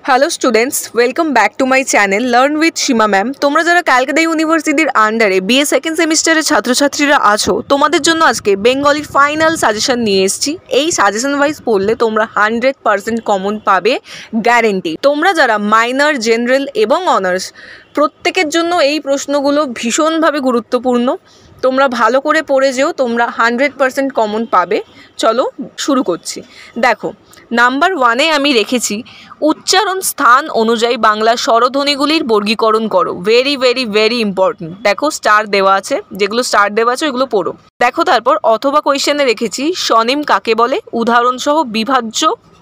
Hello students, welcome back to my channel learn with Seema ma'am. তোমরা যারা ক্যালকাটা ইউনিভার্সিটির আন্ডারে বিএ সেকেন্ড সেমিস্টারের ছাত্রছাত্রীরা আছো, তোমাদের জন্য আজকে বেঙ্গলির ফাইনাল সাজেশন নিয়ে এসেছি। এই সাজেশন ওয়াইজ পড়লে তোমরা 100% কমন পাবে, গ্যারেন্টি। তোমরা যারা মাইনর, জেনারেল এবং অনার্স, প্রত্যেকের জন্য এই প্রশ্নগুলো ভীষণভাবে গুরুত্বপূর্ণ। তোমরা ভালো করে পড়ে যেও, তোমরা 100% কমন পাবে। চলো শুরু করছি। দেখো, নাম্বার 1-এ আমি রেখেছি উচ্চারণ স্থান অনুযায়ী বাংলা স্বরধ্বনিগুলির বর্গীকরণ করো। Very very very important. দেখো স্টার দেওয়া আছে, যেগুলো স্টার দেওয়া আছে ওইগুলো পড়ো। দেখো তারপর অথবা কোয়েশ্চেনে রেখেছি স্বনিম কাকে বলে, উদাহরণসহ বিভাজ্য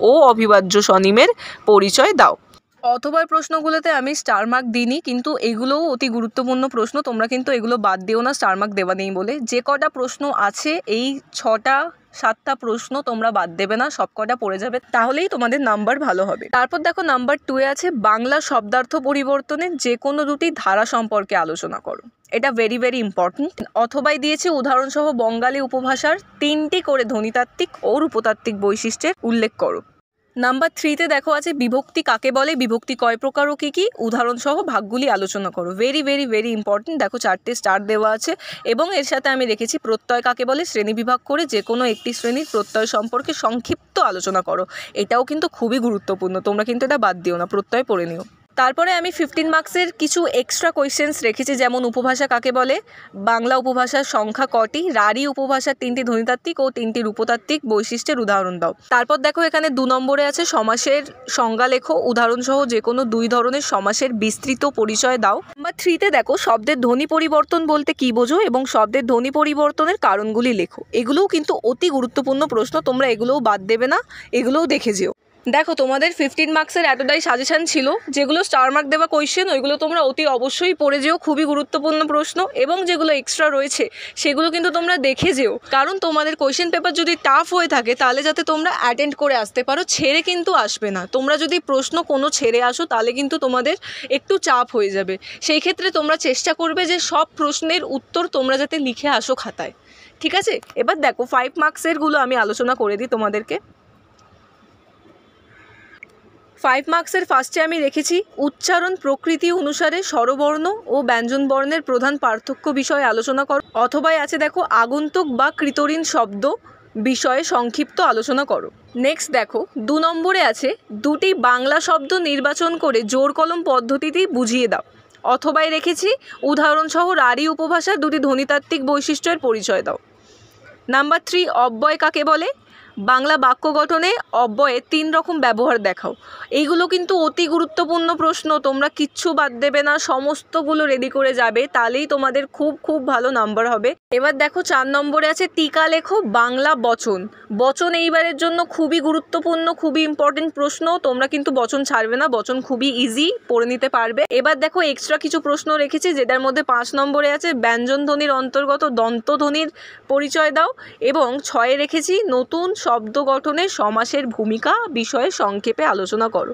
ও অবিভাজ্য স্বনিমের পরিচয় দাও। অথবার প্রশ্নগুলোতে আমি স্টার মার্ক দিইনি, কিন্তু এগুলোও অতি গুরুত্বপূর্ণ প্রশ্ন। তোমরা কিন্তু এগুলো বাদ দিও না স্টার মার্ক দেওয়া নেই বলে। যে কটা প্রশ্ন আছে, এই 6-7টা প্রশ্ন তোমরা বাদ দেবে না, সব কটা পড়ে যাবে, তাহলেই তোমাদের নাম্বার ভালো হবে। তারপর দেখো নাম্বার 2-এ আছে বাংলা শব্দার্থ পরিবর্তনের যে কোনো দুটি ধারা সম্পর্কে আলোচনা করো। এটা ভেরি ভেরি ইম্পর্টেন্ট। অথবাই দিয়েছে উদাহরণসহ বঙ্গালী উপভাষার 3টি করে ধ্বনিতাত্ত্বিক ও রূপতাত্ত্বিক বৈশিষ্ট্যের উল্লেখ করো। নাম্বার 3-তে দেখো আছে বিভক্তি কাকে বলে, বিভক্তি কয় প্রকার ও কী কী, উদাহরণসহ ভাগগুলি আলোচনা করো। Very very very important. দেখো 4টে স্টার দেওয়া আছে এবং এর সাথে আমি রেখেছি প্রত্যয় কাকে বলে, শ্রেণী বিভাগ করে যে কোনো একটি শ্রেণীর প্রত্যয় সম্পর্কে সংক্ষিপ্ত আলোচনা করো। এটাও কিন্তু খুবই গুরুত্বপূর্ণ, তোমরা কিন্তু এটা বাদ দিও না, প্রত্যয় পড়ে নিও। তারপরে আমি 15 মার্কসের কিছু এক্সট্রা কোয়েশ্চেন্স রেখেছি, যেমন উপভাষা কাকে বলে, বাংলা উপভাষার সংখ্যা কটি, রাঢ়ী উপভাষার 3টি ধ্বনিতাত্ত্বিক ও 3টি রূপতাত্ত্বিক বৈশিষ্ট্যের উদাহরণ দাও। তারপর দেখো এখানে 2 নম্বরে আছে সমাসের সংজ্ঞা লেখো, উদাহরণসহ যে কোনো 2 ধরনের সমাসের বিস্তৃত পরিচয় দাও। নাম্বার 3-তে দেখো শব্দের ধ্বনি পরিবর্তন বলতে কী বোঝো এবং শব্দের ধ্বনি পরিবর্তনের কারণগুলি লেখো। এগুলোও কিন্তু অতি গুরুত্বপূর্ণ প্রশ্ন, তোমরা এগুলোও বাদ দেবে না, এগুলোও দেখে যেও। দেখো তোমাদের 15 মার্কসের এতটাই সাজেশন ছিল। যেগুলো স্টার মার্ক দেওয়া কোয়েশ্চেন ওইগুলো তোমরা অতি অবশ্যই পড়ে যেও, খুবই গুরুত্বপূর্ণ প্রশ্ন। এবং যেগুলো এক্সট্রা রয়েছে সেগুলো কিন্তু তোমরা দেখে যেও, কারণ তোমাদের কোয়েশ্চেন পেপার যদি টাফ হয়ে থাকে তাহলে যাতে তোমরা অ্যাটেন্ড করে আসতে পারো, ছেড়ে কিন্তু আসবে না। তোমরা যদি প্রশ্ন কোনো ছেড়ে আসো তাহলে কিন্তু তোমাদের একটু চাপ হয়ে যাবে। সেই ক্ষেত্রে তোমরা চেষ্টা করবে যে সব প্রশ্নের উত্তর তোমরা যাতে লিখে আসো খাতায়, ঠিক আছে? এবার দেখো 5 মার্কসেরগুলো আমি আলোচনা করে দিই তোমাদেরকে। 5 মার্কসের ফার্স্টে আমি রেখেছি উচ্চারণ প্রকৃতি অনুসারে স্বরবর্ণ ও ব্যঞ্জনবর্ণের প্রধান পার্থক্য বিষয়ে আলোচনা করো। অথবাই আছে দেখো আগন্তুক বা কৃতঋণ শব্দ বিষয়ে সংক্ষিপ্ত আলোচনা করো। নেক্সট দেখো 2 নম্বরে আছে দুটি বাংলা শব্দ নির্বাচন করে জোর কলম পদ্ধতিতেই বুঝিয়ে দাও। অথবাই রেখেছি উদাহরণসহ রাঢ়ী উপভাষার 2টি ধ্বনিতাত্ত্বিক বৈশিষ্ট্যের পরিচয় দাও। নাম্বার 3 অব্যয় কাকে বলে, বাংলা বাক্য গঠনে অব্যয়ের 3 রকম ব্যবহার দেখাও। এইগুলো কিন্তু অতি গুরুত্বপূর্ণ প্রশ্ন, তোমরা কিচ্ছু বাদ দেবে না, সমস্তগুলো রেডি করে যাবে, তাহলেই তোমাদের খুব খুব ভালো নাম্বার হবে। এবার দেখো 4 নম্বরে আছে টিকা লেখো বাংলা বচন। বচন এইবারের জন্য খুবই গুরুত্বপূর্ণ, খুবই ইম্পর্টেন্ট প্রশ্ন। তোমরা কিন্তু বচন ছাড়বে না, বচন খুবই ইজি, পড়ে নিতে পারবে। এবার দেখো এক্সট্রা কিছু প্রশ্ন রেখেছি, যেটার মধ্যে 5 নম্বরে আছে ব্যঞ্জন ধ্বনির অন্তর্গত দন্তধ্বনির পরিচয় দাও এবং 6-এ রেখেছি নতুন শব্দ গঠনে সমাসের ভূমিকা বিষয়ে সংক্ষেপে আলোচনা করো।